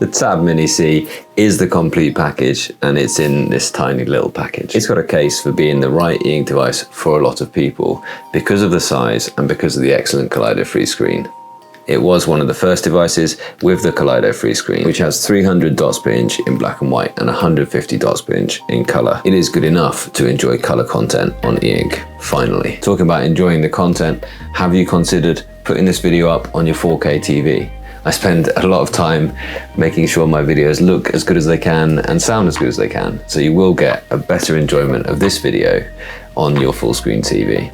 The Tab Mini C is the complete package, and it's in this tiny little package. It's got a case for being the right e-ink device for a lot of people because of the size and because of the excellent Kaleido-free screen. It was one of the first devices with the Kaleido-free screen, which has 300 dots per inch in black and white and 150 dots per inch in color. It is good enough to enjoy color content on e-ink, finally. Talking about enjoying the content, have you considered putting this video up on your 4K TV? I spend a lot of time making sure my videos look as good as they can and sound as good as they can, so you will get a better enjoyment of this video on your full screen TV.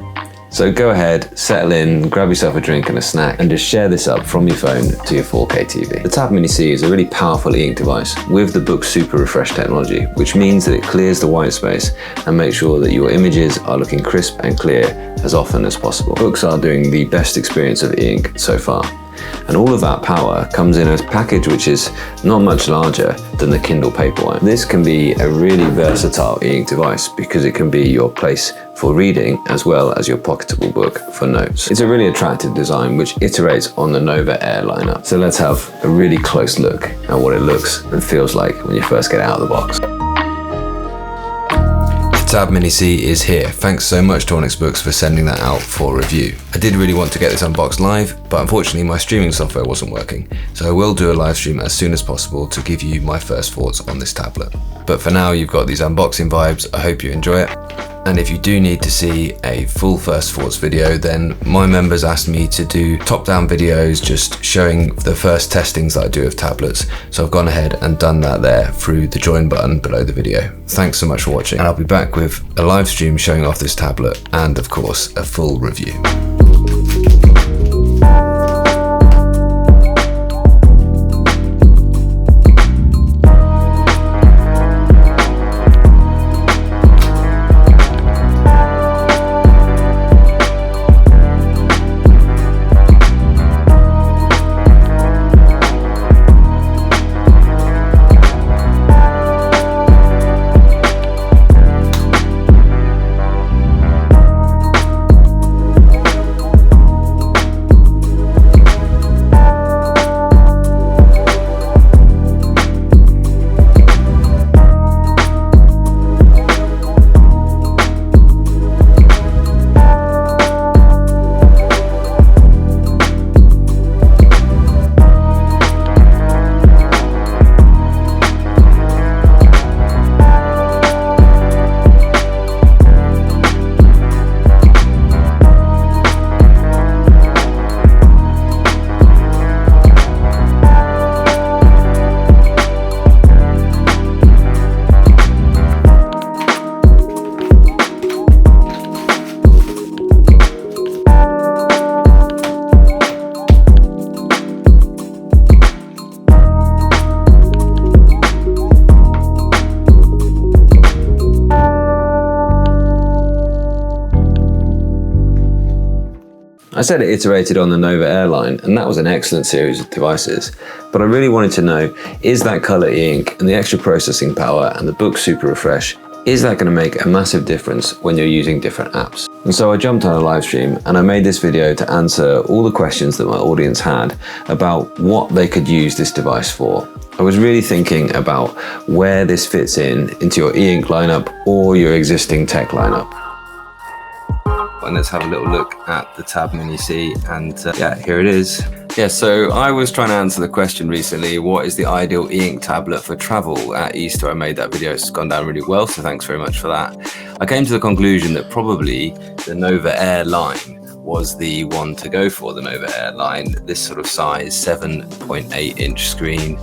So go ahead, settle in, grab yourself a drink and a snack, and just share this up from your phone to your 4K TV. The Tab Mini C is a really powerful e-ink device with the Boox Super Refresh technology, which means that it clears the white space and makes sure that your images are looking crisp and clear as often as possible. Boox are doing the best experience of e-ink so far. And all of that power comes in a package which is not much larger than the Kindle Paperwhite. This can be a really versatile e-ink device because it can be your place for reading as well as your pocketable book for notes. It's a really attractive design which iterates on the Nova Air lineup. So let's have a really close look at what it looks and feels like when you first get it out of the box. Tab Mini C is here. Thanks so much to Onyx Boox for sending that out for review. I did really want to get this unboxed live, but unfortunately my streaming software wasn't working, so I will do a live stream as soon as possible to give you my first thoughts on this tablet. But for now, you've got these unboxing vibes. I hope you enjoy it. And if you do need to see a full first thoughts video, then my members asked me to do top-down videos just showing the first testings that I do of tablets. So I've gone ahead and done that there through the join button below the video. Thanks so much for watching, and I'll be back with a live stream showing off this tablet and of course a full review. I said it iterated on the Nova Air line, and that was an excellent series of devices, but I really wanted to know, is that color e-ink and the extra processing power and the Boox Super Refresh, is that going to make a massive difference when you're using different apps? And so I jumped on a live stream and I made this video to answer all the questions that my audience had about what they could use this device for. I was really thinking about where this fits into your e-ink lineup or your existing tech lineup. And let's have a little look at the Tab Mini C, and yeah, here it is. Yeah, so I was trying to answer the question recently, what is the ideal e-ink tablet for travel? At Easter I made that video, it's gone down really well, so thanks very much for that. I came to the conclusion that probably the Nova Air line was the one to go for, the Nova Air line. This sort of size, 7.8 inch screen,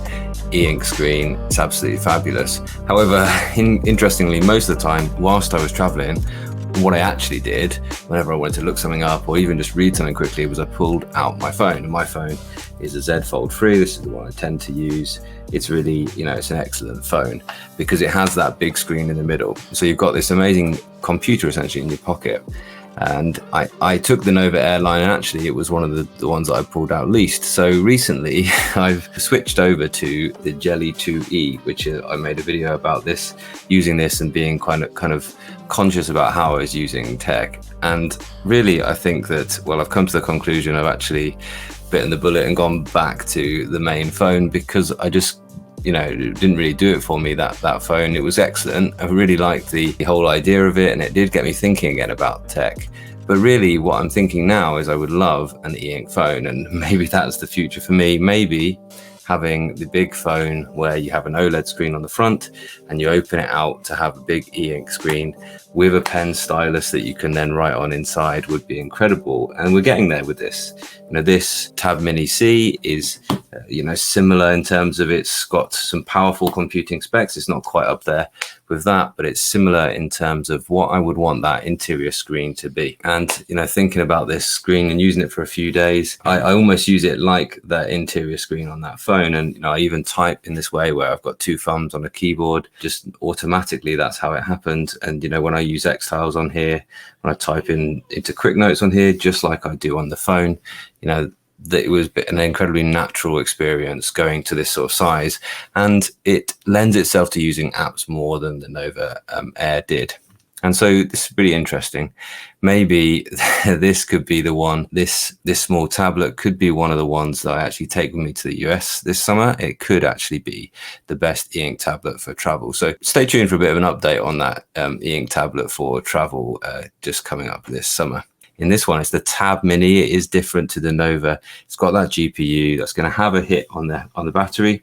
e-ink screen, it's absolutely fabulous. However, interestingly, most of the time whilst I was traveling, what I actually did whenever I wanted to look something up or even just read something quickly was I pulled out my phone, and my phone is a Z Fold 3. This is the one I tend to use. It's really, it's an excellent phone because it has that big screen in the middle. So you've got this amazing computer essentially in your pocket. And I took the Nova Airline, and actually it was one of the ones that I pulled out least. So recently I've switched over to the Jelly 2E, which I made a video about this, using this and being kind of conscious about how I was using tech. And really I think that, well, I've come to the conclusion I've actually bitten the bullet and gone back to the main phone, because I just you know, it didn't really do it for me, that phone. It was excellent. I really liked the whole idea of it, and it did get me thinking again about tech. But really what I'm thinking now is I would love an e-ink phone, and maybe that's the future for me. Maybe having the big phone where you have an OLED screen on the front and you open it out to have a big e-ink screen with a pen stylus that you can then write on inside would be incredible. And we're getting there with this. You know, this Tab Mini C is you know, similar in terms of it's got some powerful computing specs. It's not quite up there with that, but it's similar in terms of what I would want that interior screen to be. And, you know, thinking about this screen and using it for a few days, I almost use it like that interior screen on that phone. And, you know, I even type in this way where I've got two thumbs on a keyboard, just automatically, that's how it happened. And, you know, when I use X tiles on here, when I type into quick notes on here, just like I do on the phone, you know, that it was an incredibly natural experience going to this sort of size, and it lends itself to using apps more than the Nova Air did. And so this is really interesting. Maybe this could be the one, this small tablet could be one of the ones that I actually take with me to the US this summer. It could actually be the best e-ink tablet for travel. So stay tuned for a bit of an update on that e-ink tablet for travel just coming up this summer. In this one, it's the Tab Mini. It is different to the Nova. It's got that GPU that's going to have a hit on the battery.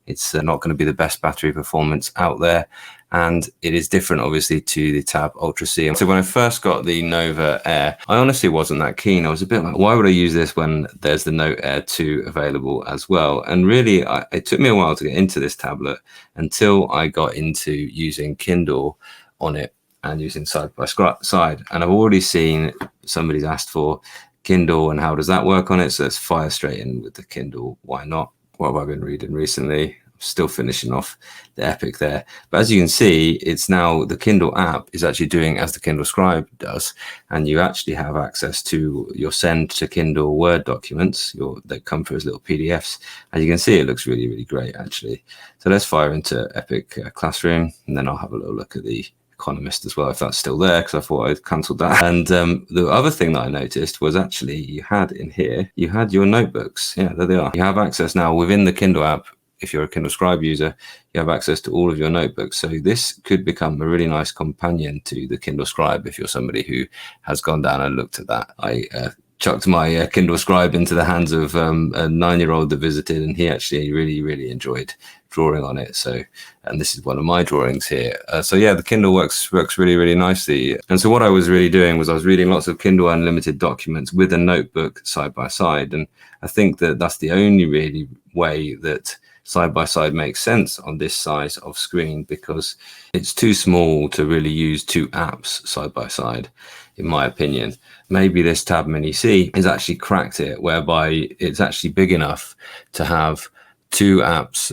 It's not going to be the best battery performance out there. And it is different, obviously, to the Tab Ultra C. So when I first got the Nova Air, I honestly wasn't that keen. I was a bit like, why would I use this when there's the Note Air 2 available as well? And really, it took me a while to get into this tablet until I got into using Kindle on it and using side by side. And I've already seen somebody's asked for Kindle and how does that work on it. So let's fire straight in with the Kindle. Why not? What have I been reading recently? I'm still finishing off the Epic there. But as you can see, it's now the Kindle app is actually doing as the Kindle Scribe does. And you actually have access to your send to Kindle Word documents. They come through as little PDFs. As you can see, it looks really, really great, actually. So let's fire into Epic Classroom, and then I'll have a little look at the Economist as well, if that's still there, because I thought I'd cancelled that. And the other thing that I noticed was actually you had in here, you had your notebooks. Yeah, there they are. You have access now within the Kindle app. If you're a Kindle Scribe user, you have access to all of your notebooks. So this could become a really nice companion to the Kindle Scribe if you're somebody who has gone down and looked at that. I chucked my Kindle Scribe into the hands of a 9-year-old that visited, and he actually really, really enjoyed drawing on it. So, and this is one of my drawings here. So yeah, the Kindle works really, really nicely. And so what I was really doing was I was reading lots of Kindle Unlimited documents with a notebook side by side. And I think that that's the only really way that side by side makes sense on this size of screen, because it's too small to really use two apps side by side, in my opinion. Maybe this Tab Mini C has actually cracked it, whereby it's actually big enough to have two apps,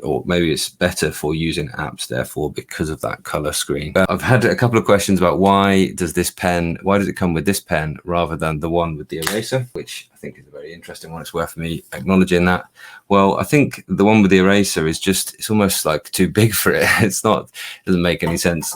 or maybe it's better for using apps, therefore, because of that color screen. I've had a couple of questions about why does it come with this pen rather than the one with the eraser, which I think is a very interesting one. It's worth me acknowledging that. Well, I think the one with the eraser is it's almost like too big for it. It doesn't make any sense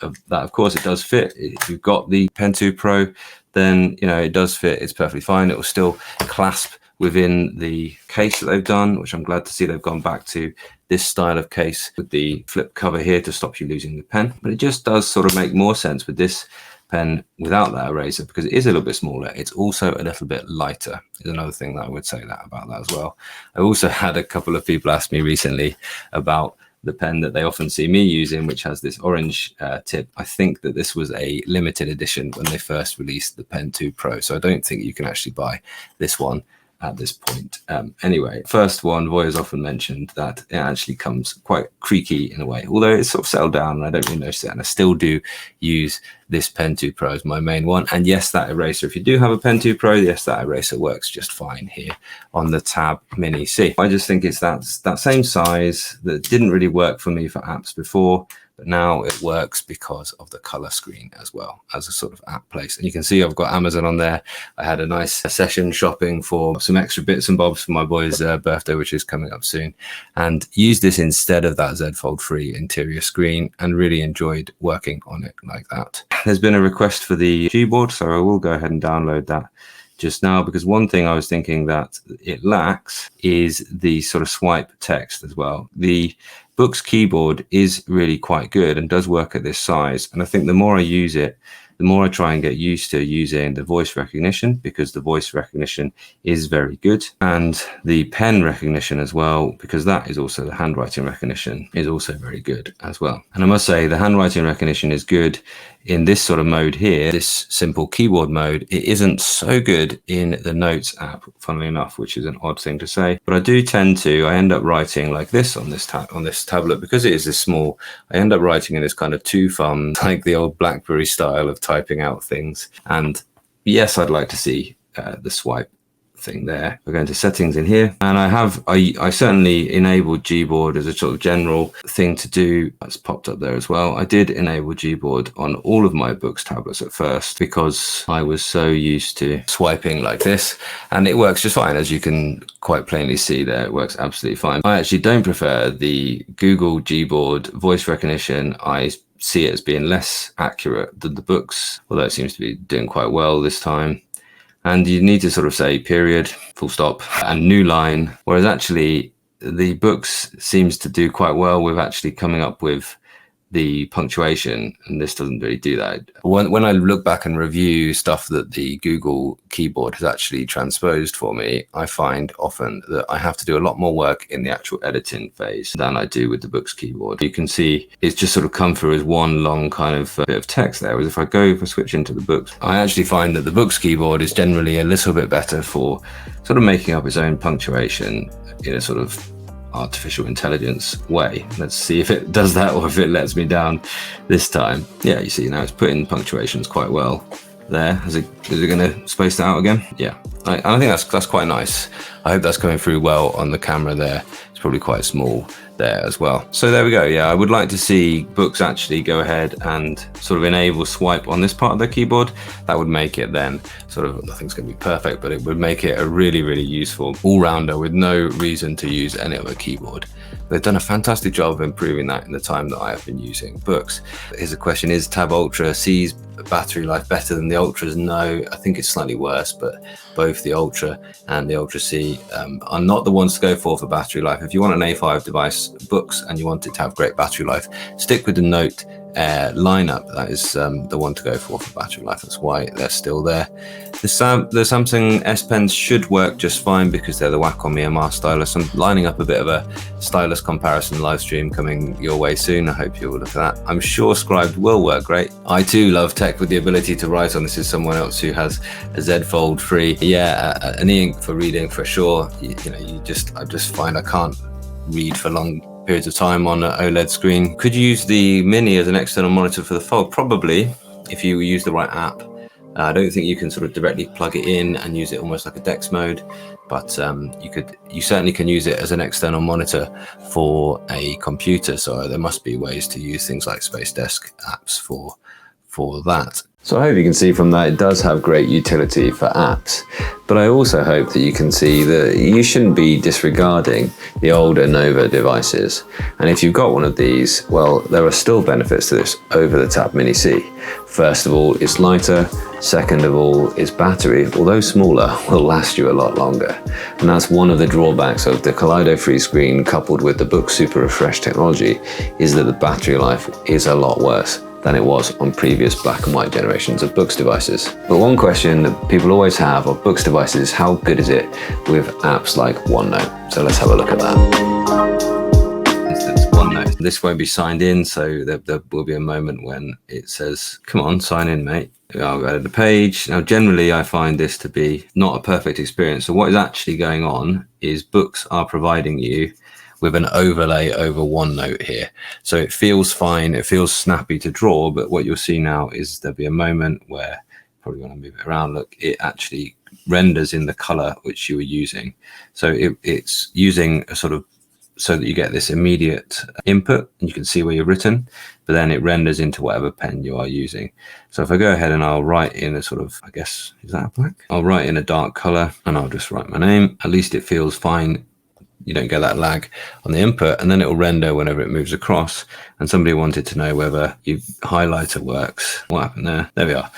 of that. Of course, it does fit. If you've got the Pen 2 Pro, then, you know, it does fit. It's perfectly fine. It will still clasp within the case that they've done, which I'm glad to see they've gone back to this style of case with the flip cover here to stop you losing the pen. But it just does sort of make more sense with this pen without that eraser, because it is a little bit smaller. It's also a little bit lighter, is another thing that I would say about that as well. I also had a couple of people ask me recently about the pen that they often see me using, which has this orange tip. I think that this was a limited edition when they first released the Pen 2 Pro. So I don't think you can actually buy this one at this point. Anyway, first one, Voy has often mentioned that it actually comes quite creaky in a way, although it's sort of settled down and I don't really notice it. And I still do use this Pen 2 Pro as my main one. And yes, that eraser, if you do have a Pen 2 Pro, yes, that eraser works just fine here on the Tab Mini C. I just think it's that same size that didn't really work for me for apps before, but now it works because of the color screen as well as a sort of app place. And you can see I've got Amazon on there. I had a nice session shopping for some extra bits and bobs for my boy's birthday, which is coming up soon, and used this instead of that Z Fold 3 interior screen and really enjoyed working on it like that. There's been a request for the keyboard, so I will go ahead and download that just now, because one thing I was thinking that it lacks is the sort of swipe text as well. The Boox keyboard is really quite good and does work at this size. And I think the more I use it, the more I try and get used to using the voice recognition, because the voice recognition is very good, and the pen recognition as well, because that is also the handwriting recognition is also very good as well. And I must say the handwriting recognition is good in this sort of mode here, this simple keyboard mode. It isn't so good in the Notes app, funnily enough, which is an odd thing to say, but I do tend to, I end up writing like this on this tablet, because it is this small. I end up writing in this kind of two thumb, like the old BlackBerry style of typing out things. And yes, I'd like to see the swipe thing there. We're going to settings in here, and I certainly enabled Gboard as a sort of general thing to do. That's popped up there as well. I did enable Gboard on all of my Boox tablets at first, because I was so used to swiping like this, and it works just fine. As you can quite plainly see there, it works absolutely fine. I actually don't prefer the Google Gboard voice recognition. I see it as being less accurate than the Boox, although it seems to be doing quite well this time. And you need to sort of say period, full stop, and new line, whereas actually the Boox seems to do quite well with actually coming up with the punctuation, and this doesn't really do that. When I look back and review stuff that the Google keyboard has actually transposed for me, I find often that I have to do a lot more work in the actual editing phase than I do with the Boox keyboard. You can see it's just sort of come through as one long kind of bit of text there, whereas if I switch into the Boox, I actually find that the Boox keyboard is generally a little bit better for sort of making up its own punctuation in a sort of artificial intelligence way. Let's see if it does that or if it lets me down this time. Yeah, you see now it's putting punctuations quite well there. Is it going to space that out again? Yeah, I think that's quite nice. I hope that's coming through well on the camera there. It's probably quite small there as well. So there we go. Yeah, I would like to see Boox actually go ahead and sort of enable swipe on this part of the keyboard. That would make it then sort of, nothing's going to be perfect, but it would make it a really, really useful all-rounder with no reason to use any other keyboard. They've done a fantastic job of improving that in the time that I have been using Boox. Here's a question: is Tab Ultra C's battery life better than the Ultras? No, I think it's slightly worse, but both the Ultra and the Ultra C are not the ones to go for battery life. If you want an A5 device, Boox, and you want it to have great battery life, stick with the Note lineup. That is the one to go for battery life. That's why they're still there. The Samsung S Pens should work just fine because they're the Wacom EMR stylus. I'm lining up a bit of a stylus comparison live stream coming your way soon. I hope you'll look at that. I'm sure Scribe will work great. I too love tech with the ability to write on. This is someone else who has a Z Fold 3. Yeah, an e-ink for reading for sure. I just find I can't read for long periods of time on an OLED screen. Could you use the Mini as an external monitor for the Fold? Probably, if you use the right app. I don't think you can sort of directly plug it in and use it almost like a DeX mode, but you certainly can use it as an external monitor for a computer. So there must be ways to use things like Space Desk apps for that. So I hope you can see from that it does have great utility for apps, but I also hope that you can see that you shouldn't be disregarding the older Nova devices. And if you've got one of these, well, there are still benefits to this over-the-top Mini C. First of all, it's lighter. Second of all, its battery, although smaller, will last you a lot longer. And that's one of the drawbacks of the Kaleido-free screen coupled with the Boox Super Refresh technology, is that the battery life is a lot worse than it was on previous black and white generations of Boox devices. But one question that people always have of Boox devices is how good is it with apps like OneNote? So let's have a look at that. Instance OneNote. This won't be signed in, so there will be a moment when it says, come on, sign in, mate. I'll go to the page. Now, generally, I find this to be not a perfect experience. So what is actually going on is Boox are providing you with an overlay over OneNote here. So it feels fine, it feels snappy to draw, but what you'll see now is there'll be a moment where, probably want to move it around, look, it actually renders in the color which you were using. So it's using a sort of, so that you get this immediate input and you can see where you've written, but then it renders into whatever pen you are using. So if I go ahead and I'll write in a sort of, I guess, is that a black? I'll write in a dark color and I'll just write my name. At least it feels fine. You don't get that lag on the input, and then it will render whenever it moves across. And somebody wanted to know whether your highlighter works. What happened there? There we are.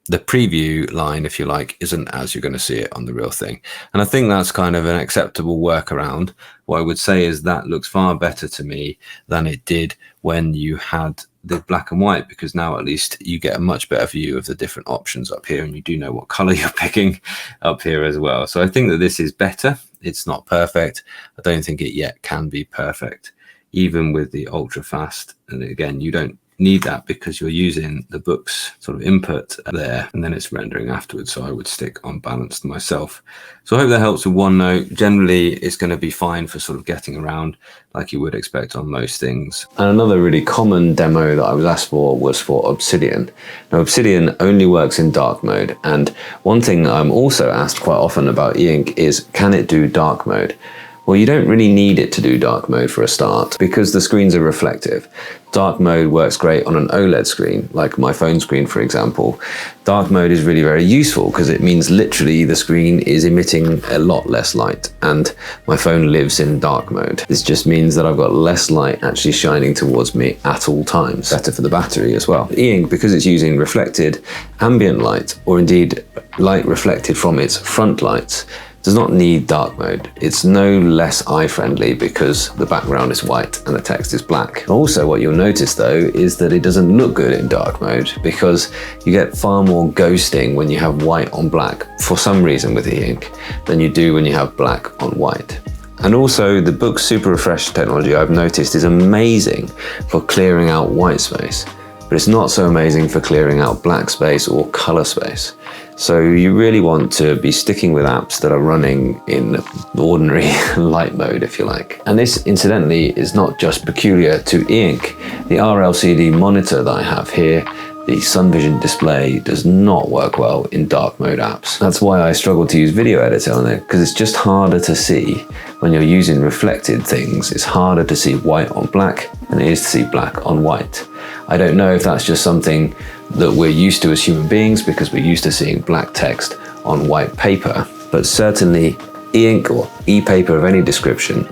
the preview line, if you like, isn't as you're going to see it on the real thing. And I think that's kind of an acceptable workaround. What I would say is that looks far better to me than it did when you had the black and white, because now at least you get a much better view of the different options up here, and you do know what color you're picking up here as well. So I think that this is better. It's not perfect. I don't think it yet can be perfect, even with the ultra fast. And again, you don't need that because you're using the book's sort of input there, and then it's rendering afterwards. So I would stick on balanced myself. So I hope that helps with OneNote. Generally, it's going to be fine for sort of getting around like you would expect on most things. And another really common demo that I was asked for was for Obsidian. Now, Obsidian only works in dark mode. And one thing that I'm also asked quite often about e-ink is, can it do dark mode? Well, you don't really need it to do dark mode for a start because the screens are reflective. Dark mode works great on an OLED screen, like my phone screen, for example. Dark mode is really very useful because it means literally the screen is emitting a lot less light, and my phone lives in dark mode. This just means that I've got less light actually shining towards me at all times. Better for the battery as well. E-ink, because it's using reflected ambient light, or indeed light reflected from its front lights, does not need dark mode. It's no less eye-friendly because the background is white and the text is black. Also, what you'll notice though is that it doesn't look good in dark mode because you get far more ghosting when you have white on black for some reason with e-ink than you do when you have black on white. And also the book Super Refresh technology I've noticed is amazing for clearing out white space, but it's not so amazing for clearing out black space or color space. So you really want to be sticking with apps that are running in ordinary light mode, if you like. And this, incidentally, is not just peculiar to e-ink. The RLCD monitor that I have here, the Sun Vision display, does not work well in dark mode apps. That's why I struggle to use Video Editor on it, because it's just harder to see when you're using reflected things. It's harder to see white on black than it is to see black on white. I don't know if that's just something that we're used to as human beings because we're used to seeing black text on white paper, but certainly e-ink or e-paper of any description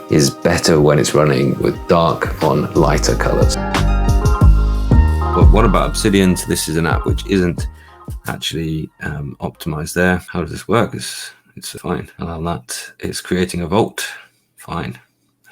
is better when it's running with dark on lighter colors. But what about Obsidian? So this is an app which isn't actually optimized there. How does this work? It's fine. Allow that. It's creating a vault. Fine.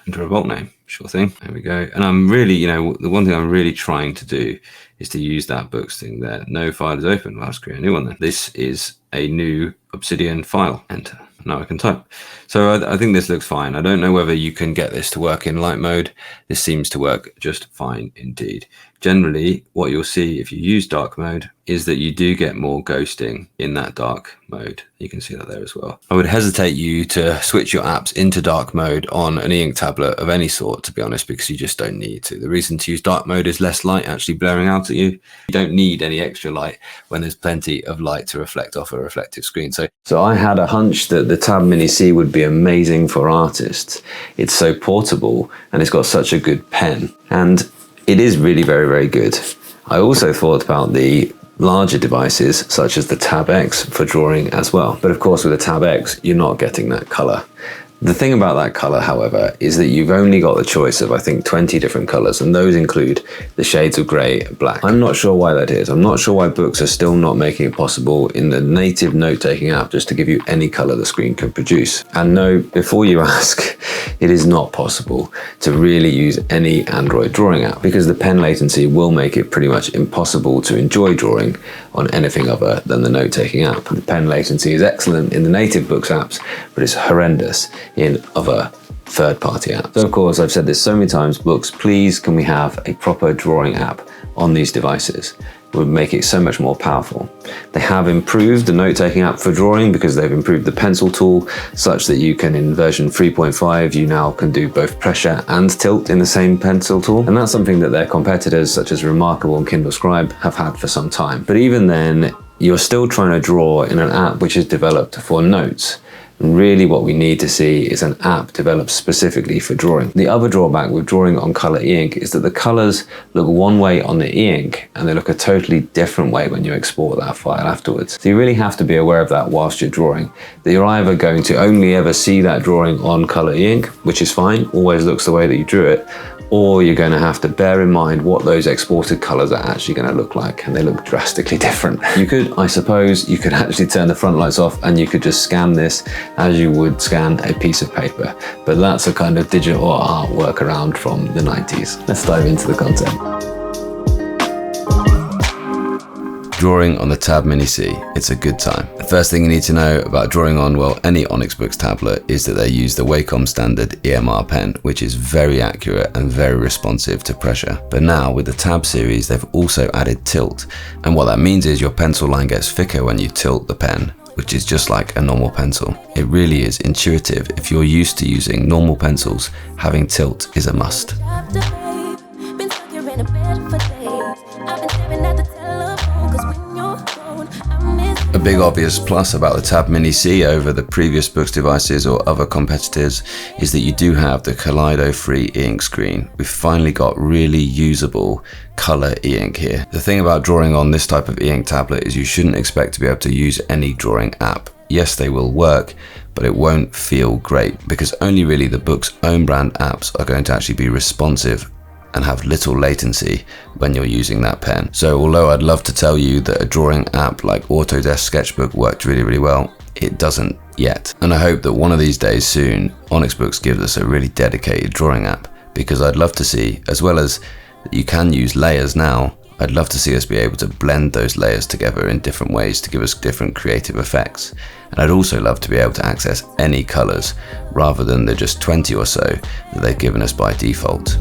Enter a vault name. Sure thing. There we go. And I'm really, the one thing I'm really trying to do is to use that books thing there. No file is open. Well, let's create a new one then. This is a new Obsidian file. Enter. Now I can type. So I think this looks fine. I don't know whether you can get this to work in light mode. This seems to work just fine indeed. Generally, what you'll see if you use dark mode is that you do get more ghosting in that dark mode. You can see that there as well. I would hesitate you to switch your apps into dark mode on an e-ink tablet of any sort, to be honest, because you just don't need to. The reason to use dark mode is less light actually blaring out at you. You don't need any extra light when there's plenty of light to reflect off a reflective screen. So I had a hunch that the Tab Mini C would be amazing for artists. It's so portable and it's got such a good pen. And it is really very, very good. I also thought about the larger devices such as the Tab X for drawing as well. But of course with the Tab X, you're not getting that color. The thing about that color, however, is that you've only got the choice of, I think, 20 different colors, and those include the shades of gray and black. I'm not sure why that is. I'm not sure why books are still not making it possible in the native note-taking app just to give you any color the screen can produce. And no, before you ask, it is not possible to really use any Android drawing app because the pen latency will make it pretty much impossible to enjoy drawing on anything other than the note-taking app. The pen latency is excellent in the native books apps, but it's horrendous in other third-party apps. So of course, I've said this so many times, books, please can we have a proper drawing app on these devices? It would make it so much more powerful. They have improved the note-taking app for drawing because they've improved the pencil tool such that you can, in version 3.5, you now can do both pressure and tilt in the same pencil tool. And that's something that their competitors such as Remarkable and Kindle Scribe have had for some time. But even then, you're still trying to draw in an app which is developed for notes. And really what we need to see is an app developed specifically for drawing. The other drawback with drawing on color e-ink is that the colors look one way on the e-ink and they look a totally different way when you export that file afterwards. So you really have to be aware of that whilst you're drawing. That you're either going to only ever see that drawing on color e-ink, which is fine, always looks the way that you drew it, or you're going to have to bear in mind what those exported colors are actually going to look like, and they look drastically different. You could, I suppose, you could actually turn the front lights off and you could just scan this as you would scan a piece of paper, but that's a kind of digital art workaround from the 90s. Let's dive into the content. Drawing on the Tab Mini C, it's a good time. The first thing you need to know about drawing on, well, any Onyx Boox tablet is that they use the Wacom standard EMR pen, which is very accurate and very responsive to pressure. But now with the Tab series, they've also added tilt. And what that means is your pencil line gets thicker when you tilt the pen, which is just like a normal pencil. It really is intuitive. If you're used to using normal pencils, having tilt is a must. A big obvious plus about the Tab Mini C over the previous Boox devices or other competitors is that you do have the Kaleido-free e-ink screen. We've finally got really usable color e-ink here. The thing about drawing on this type of e-ink tablet is you shouldn't expect to be able to use any drawing app. Yes, they will work, but it won't feel great because only really the Boox own brand apps are going to actually be responsive and have little latency when you're using that pen. So although I'd love to tell you that a drawing app like Autodesk Sketchbook worked really well, it doesn't yet. And I hope that one of these days soon, Onyx Boox gives us a really dedicated drawing app, because I'd love to see, as well as you can use layers now, I'd love to see us be able to blend those layers together in different ways to give us different creative effects. And I'd also love to be able to access any colors rather than the just 20 or so that they've given us by default.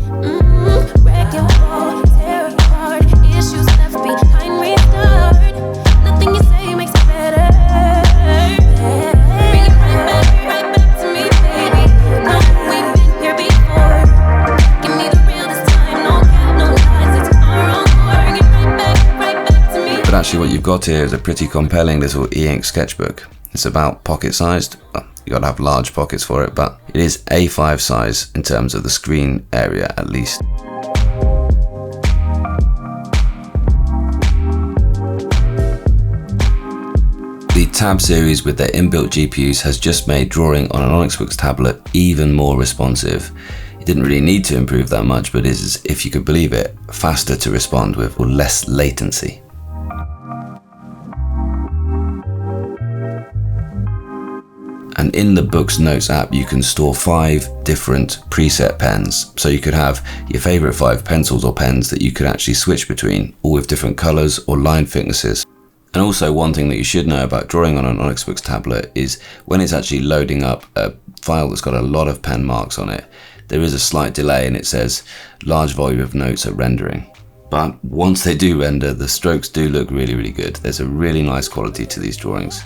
But actually what you've got here is a pretty compelling little e-ink sketchbook. It's about pocket sized. Well, you gotta have large pockets for it, but it is A5 size in terms of the screen area at least. The Tab series with their inbuilt GPUs has just made drawing on an Onyx Boox tablet even more responsive. It didn't really need to improve that much, but it is, if you could believe it, faster to respond with or less latency. And in the Boox Notes app, you can store 5 different preset pens. So you could have your favorite 5 pencils or pens that you could actually switch between, all with different colors or line thicknesses. And also one thing that you should know about drawing on an Onyx Boox tablet is when it's actually loading up a file that's got a lot of pen marks on it, there is a slight delay and it says large volume of notes are rendering. But once they do render, the strokes do look really good. There's a really nice quality to these drawings.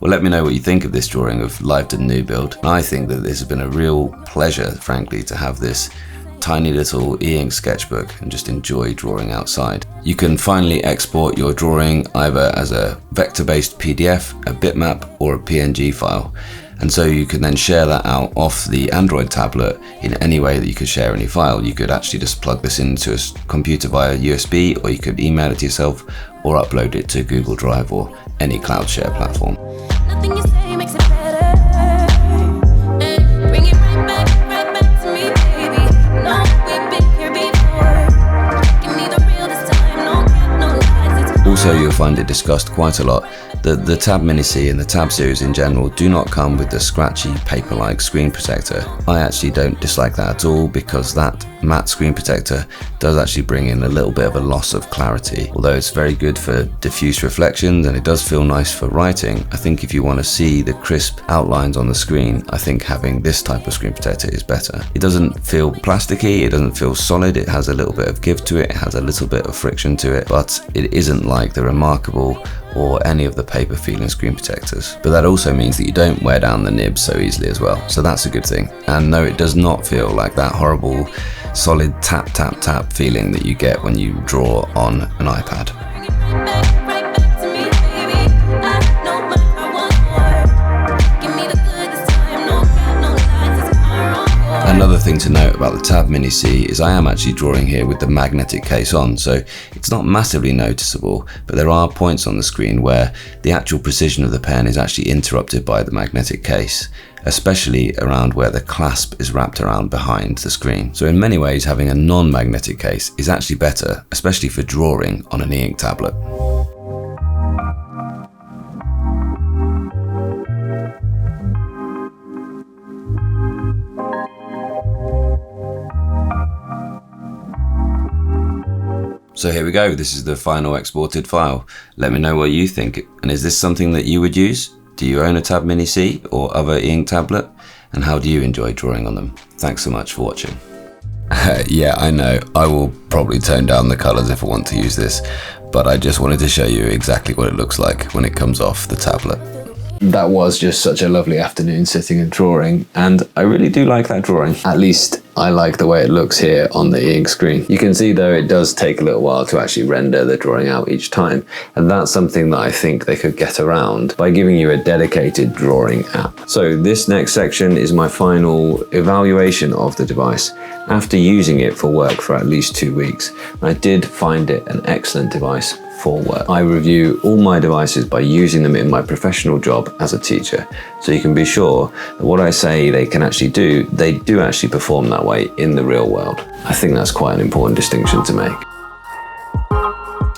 Well, let me know what you think of this drawing of Live to New Build. I think that this has been a real pleasure, frankly, to have this tiny little e-ink sketchbook and just enjoy drawing outside. You can finally export your drawing either as a vector-based PDF, a bitmap, or a PNG file. And so you can then share that out off the Android tablet in any way that you could share any file. You could actually just plug this into a computer via USB, or you could email it to yourself or upload it to Google Drive or any cloud share platform. Nothing you say makes it better. Bring it right back to me, baby. No, we've been here before. Give me the real this time, no cap, no lies. Also, you'll find it discussed quite a lot that the Tab Mini C and the Tab series in general do not come with the scratchy paper-like screen protector. I actually don't dislike that at all, because that matte screen protector does actually bring in a little bit of a loss of clarity. Although it's very good for diffuse reflections and it does feel nice for writing, I think if you want to see the crisp outlines on the screen, I think having this type of screen protector is better. It doesn't feel plasticky, it doesn't feel solid, it has a little bit of give to it, it has a little bit of friction to it, but it isn't like the Remarkable or any of the paper feeling screen protectors. But that also means that you don't wear down the nib so easily as well, so that's a good thing. And no, it does not feel like that horrible solid tap feeling that you get when you draw on an iPad. Another thing to note about the Tab Mini C is I am actually drawing here with the magnetic case on, so it's not massively noticeable, but there are points on the screen where the actual precision of the pen is actually interrupted by the magnetic case. especially around where the clasp is wrapped around behind the screen. So in many ways, having a non-magnetic case is actually better, especially for drawing on an e-ink tablet. So here we go, this is the final exported file. Let me know what you think, and is this something that you would use? Do you own a Tab Mini C or other e-ink tablet? And how do you enjoy drawing on them? Thanks so much for watching. Yeah, I know, I will probably tone down the colors if I want to use this, but I just wanted to show you exactly what it looks like when it comes off the tablet. That was just such a lovely afternoon sitting and drawing, and I really do like that drawing. At least I like the way it looks here on the e-ink screen. You can see though it does take a little while to actually render the drawing out each time, and that's something that I think they could get around by giving you a dedicated drawing app. So this next section is my final evaluation of the device after using it for work for at least 2 weeks. I did find it an excellent device for work. I review all my devices by using them in my professional job as a teacher, so you can be sure that what I say they can actually do, they do actually perform that way in the real world. I think that's quite an important distinction to make.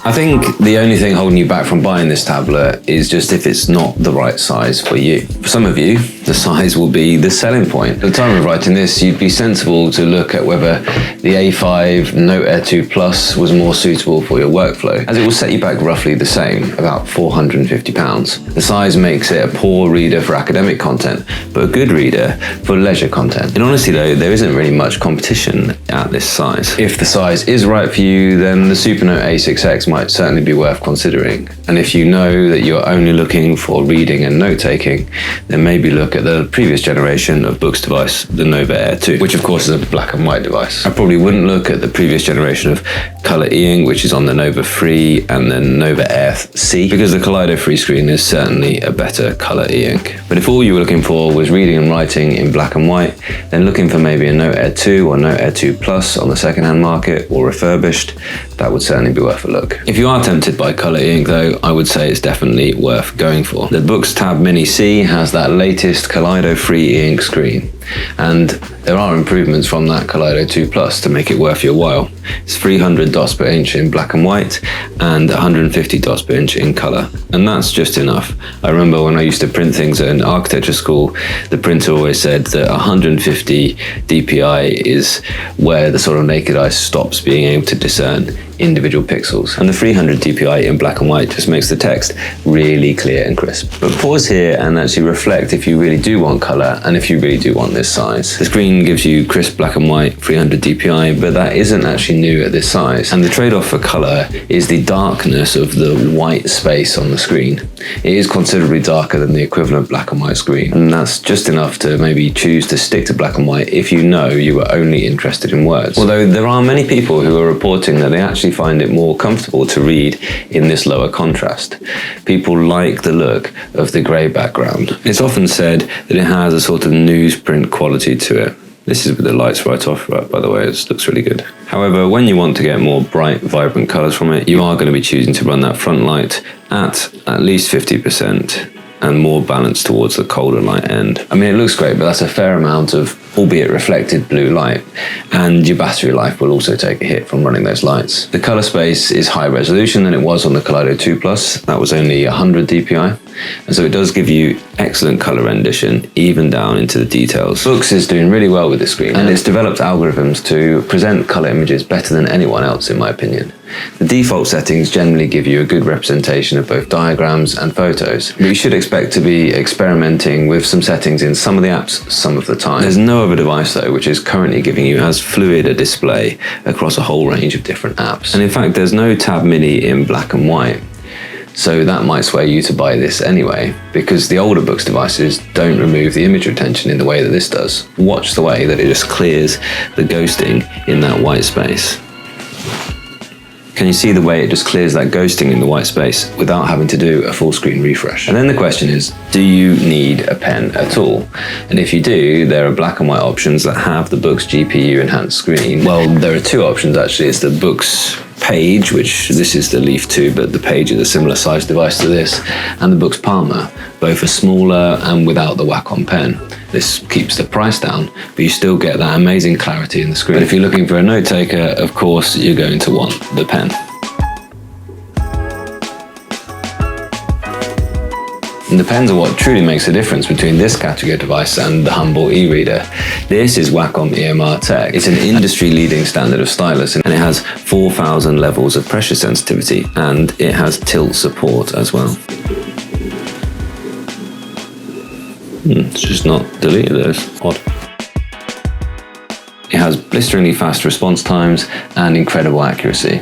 I think the only thing holding you back from buying this tablet is just if it's not the right size for you. For some of you, the size will be the selling point. At the time of writing this, you'd be sensible to look at whether the A5 Note Air 2 Plus was more suitable for your workflow, as it will set you back roughly the same, about £450. The size makes it a poor reader for academic content, but a good reader for leisure content. In honesty though, there isn't really much competition at this size. If the size is right for you, then the Supernote A6X might certainly be worth considering. And if you know that you're only looking for reading and note-taking, then maybe look at the previous generation of Boox device, the Nova Air 2, which of course is a black and white device. I probably wouldn't look at the previous generation of Color e-ink, which is on the Nova 3 and then Nova Air C, because the Kaleido free screen is certainly a better color e-ink. But if all you were looking for was reading and writing in black and white, then looking for maybe a Note Air 2 or Note Air 2 Plus on the second-hand market or refurbished, that would certainly be worth a look. If you are tempted by color e-ink though, I would say it's definitely worth going for. The Boox Tab Mini C has that latest Kaleido free e-ink screen, and there are improvements from that Kaleido 2 Plus to make it worth your while. It's 300 dots per inch in black and white and 150 dots per inch in color, and that's just enough. I remember when I used to print things at an architecture school, the printer always said that 150 dpi is where the sort of naked eye stops being able to discern individual pixels, and the 300 dpi in black and white just makes the text really clear and crisp. But pause here and actually reflect if you really do want color and if you really do want this size. The screen gives you crisp black and white 300 dpi, but that isn't actually new at this size, and the trade-off for color is the darkness of the white space on the screen. It is considerably darker than the equivalent black and white screen, and that's just enough to maybe choose to stick to black and white if you know you are only interested in words. Although there are many people who are reporting that they actually find it more comfortable to read in this lower contrast. People like the look of the grey background. It's often said that it has a sort of newsprint quality to it. This is with the lights right off, by the way, it looks really good. However, when you want to get more bright, vibrant colours from it, you are going to be choosing to run that front light at least 50% and more balanced towards the colder light end. I mean, it looks great, but that's a fair amount of, albeit reflected, blue light, and your battery life will also take a hit from running those lights. The colour space is higher resolution than it was on the Kaleido 2 Plus. That was only 100 dpi, and so it does give you excellent colour rendition, even down into the details. Boox is doing really well with this screen, and it's developed algorithms to present colour images better than anyone else, in my opinion. The default settings generally give you a good representation of both diagrams and photos, but you should expect to be experimenting with some settings in some of the apps some of the time. There's no other device though which is currently giving you as fluid a display across a whole range of different apps. And in fact, there's no Tab Mini in black and white, so that might sway you to buy this anyway, because the older Boox devices don't remove the image retention in the way that this does. Watch the way that it just clears the ghosting in that white space. Can you see the way it just clears that ghosting in the white space without having to do a full screen refresh? And then the question is, do you need a pen at all? And if you do, there are black and white options that have the Boox GPU enhanced screen. Well, there are two options actually. It's the Boox Page, which this is the Leaf 2, but the Page is a similar size device to this, and the Boox Palmer. Both are smaller and without the Wacom pen. This keeps the price down, but you still get that amazing clarity in the screen. But if you're looking for a note taker, of course, you're going to want the pen. And the pens are what truly makes the difference between this category of device and the humble e-reader. This is Wacom EMR Tech. It's an industry-leading standard of stylus, and it has 4,000 levels of pressure sensitivity, and it has tilt support as well. It's just not deleted those. Odd. It has blisteringly fast response times and incredible accuracy.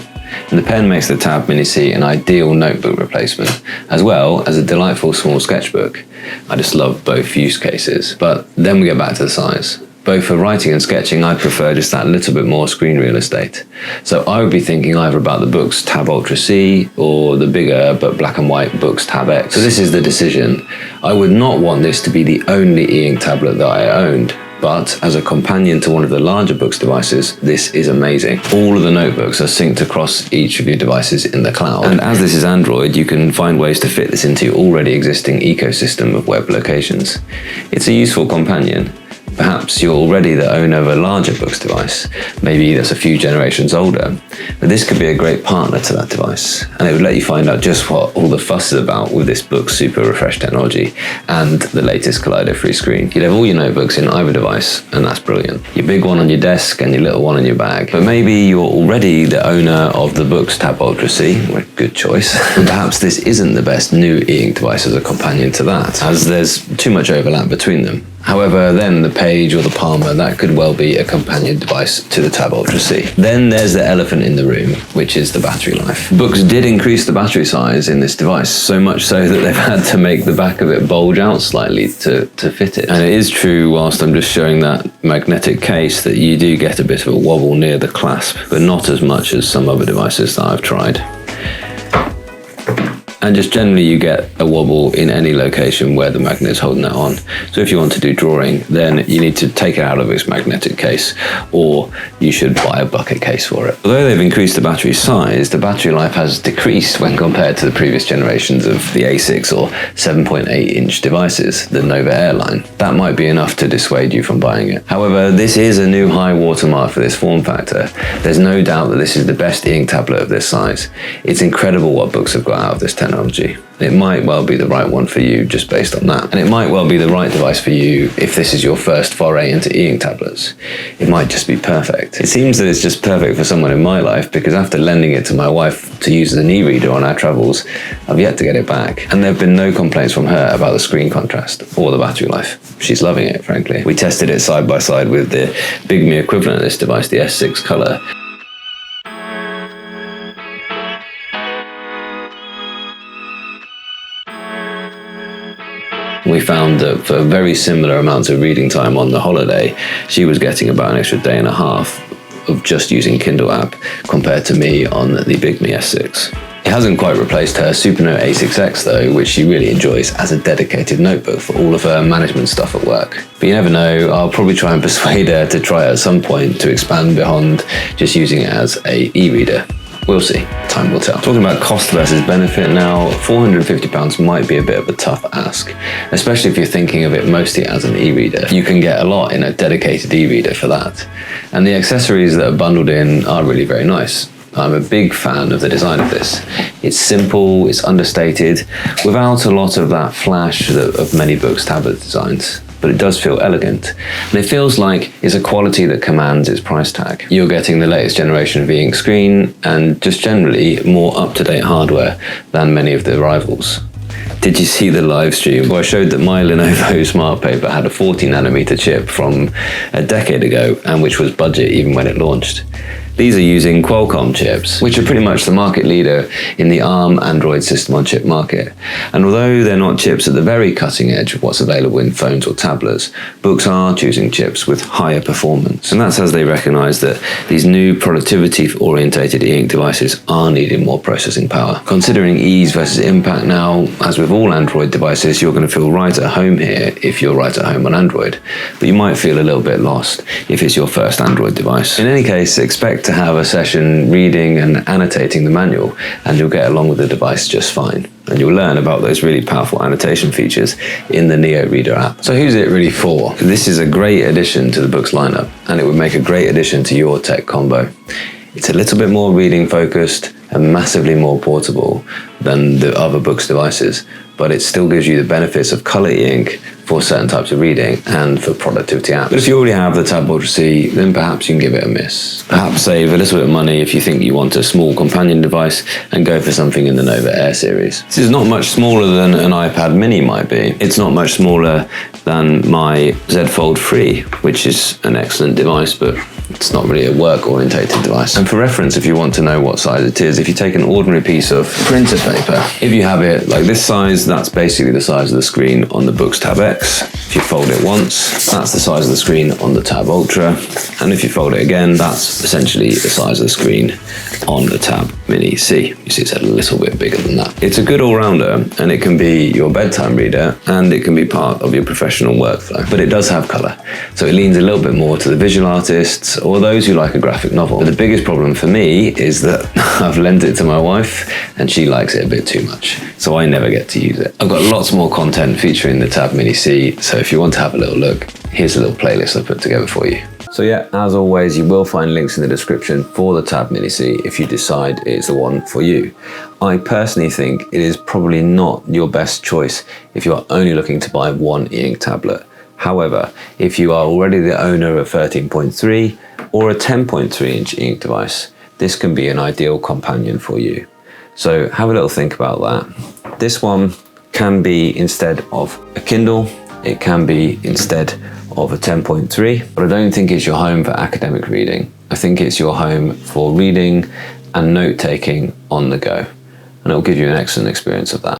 And the pen makes the Tab Mini C an ideal notebook replacement, as well as a delightful small sketchbook. I just love both use cases. But then we get back to the size. Both for writing and sketching, I prefer just that little bit more screen real estate. So I would be thinking either about the Boox Tab Ultra C or the bigger but black and white Boox Tab X. So this is the decision. I would not want this to be the only e-ink tablet that I owned. But as a companion to one of the larger Boox devices, this is amazing. All of the notebooks are synced across each of your devices in the cloud. And as this is Android, you can find ways to fit this into your already existing ecosystem of web locations. It's a useful companion. Perhaps you're already the owner of a larger Boox device, maybe that's a few generations older, but this could be a great partner to that device, and it would let you find out just what all the fuss is about with this Boox Super Refresh technology and the latest Kaleido-free screen. You'd have all your notebooks in either device, and that's brilliant. Your big one on your desk and your little one in your bag. But maybe you're already the owner of the Boox Tab Ultra C, good choice, and perhaps this isn't the best new e-ink device as a companion to that, as there's too much overlap between them. However, then the Page or the Palmer, that could well be a companion device to the Tab Ultra C. Then there's the elephant in the room, which is the battery life. Boox did increase the battery size in this device, so much so that they've had to make the back of it bulge out slightly to fit it. And it is true, whilst I'm just showing that magnetic case, that you do get a bit of a wobble near the clasp, but not as much as some other devices that I've tried. And just generally you get a wobble in any location where the magnet is holding that on. So if you want to do drawing, then you need to take it out of its magnetic case, or you should buy a bucket case for it. Although they've increased the battery size, the battery life has decreased when compared to the previous generations of the A6 or 7.8-inch devices, the Nova Air line. That might be enough to dissuade you from buying it. However, this is a new high watermark for this form factor. There's no doubt that this is the best e-ink tablet of this size. It's incredible what Boox have got out of this technology. It might well be the right one for you just based on that. And it might well be the right device for you if this is your first foray into e-ink tablets. It might just be perfect. It seems that it's just perfect for someone in my life, because after lending it to my wife to use as an e-reader on our travels, I've yet to get it back. And there have been no complaints from her about the screen contrast or the battery life. She's loving it, frankly. We tested it side by side with the Big Me equivalent of this device, the S6 Color. We found that for very similar amounts of reading time on the holiday, she was getting about an extra day and a half of just using Kindle app compared to me on the Big Me S6. It hasn't quite replaced her Supernote A6X though, which she really enjoys as a dedicated notebook for all of her management stuff at work. But you never know, I'll probably try and persuade her to try at some point to expand beyond just using it as a e-reader. We'll see, time will tell. Talking about cost versus benefit now, £450 might be a bit of a tough ask, especially if you're thinking of it mostly as an e-reader. You can get a lot in a dedicated e-reader for that. And the accessories that are bundled in are really very nice. I'm a big fan of the design of this. It's simple, it's understated, without a lot of that flash of many Boox tablet designs. But it does feel elegant. And it feels like it's a quality that commands its price tag. You're getting the latest generation of e-ink screen and just generally more up-to-date hardware than many of the rivals. Did you see the live stream where I showed that my Lenovo Smart Paper had a 40nm chip from a decade ago, and which was budget even when it launched? These are using Qualcomm chips, which are pretty much the market leader in the ARM Android system on chip market. And although they're not chips at the very cutting edge of what's available in phones or tablets, Boox are choosing chips with higher performance. And that's as they recognize that these new productivity-orientated e-ink devices are needing more processing power. Considering ease versus impact now, as with all Android devices, you're going to feel right at home here if you're right at home on Android. But you might feel a little bit lost if it's your first Android device. In any case, expect to have a session reading and annotating the manual, and you'll get along with the device just fine. And you'll learn about those really powerful annotation features in the Neo Reader app. So who's it really for? This is a great addition to the Boox lineup, and it would make a great addition to your tech combo. It's a little bit more reading focused and massively more portable than the other Boox devices, but it still gives you the benefits of color e-ink for certain types of reading and for productivity apps. But if you already have the Tab Ultra C, then perhaps you can give it a miss. Perhaps save a little bit of money if you think you want a small companion device and go for something in the Nova Air series. This is not much smaller than an iPad mini might be. It's not much smaller than my Z Fold 3, which is an excellent device, but it's not really a work-orientated device. And for reference, if you want to know what size it is, if you take an ordinary piece of printer paper, if you have it like this size, that's basically the size of the screen on the Boox Tab X. If you fold it once, that's the size of the screen on the Tab Ultra. And if you fold it again, that's essentially the size of the screen on the Tab Mini C. You see it's a little bit bigger than that. It's a good all-rounder, and it can be your bedtime reader, and it can be part of your professional workflow. But it does have color, so it leans a little bit more to the visual artists or those who like a graphic novel. But the biggest problem for me is that I've lent it to my wife, and she likes it a bit too much, so I never get to use it. I've got lots more content featuring the Tab Mini C, so if you want to have a little look, here's a little playlist I put together for you. So yeah, as always, you will find links in the description for the Tab Mini C if you decide it's the one for you. I personally think it is probably not your best choice if you are only looking to buy one e-ink tablet. However, if you are already the owner of a 13.3 or a 10.3 inch e-ink device, this can be an ideal companion for you. So have a little think about that. This one can be instead of a Kindle, it can be instead of a 10.3, but I don't think it's your home for academic reading. I think it's your home for reading and note-taking on the go, and it'll give you an excellent experience of that.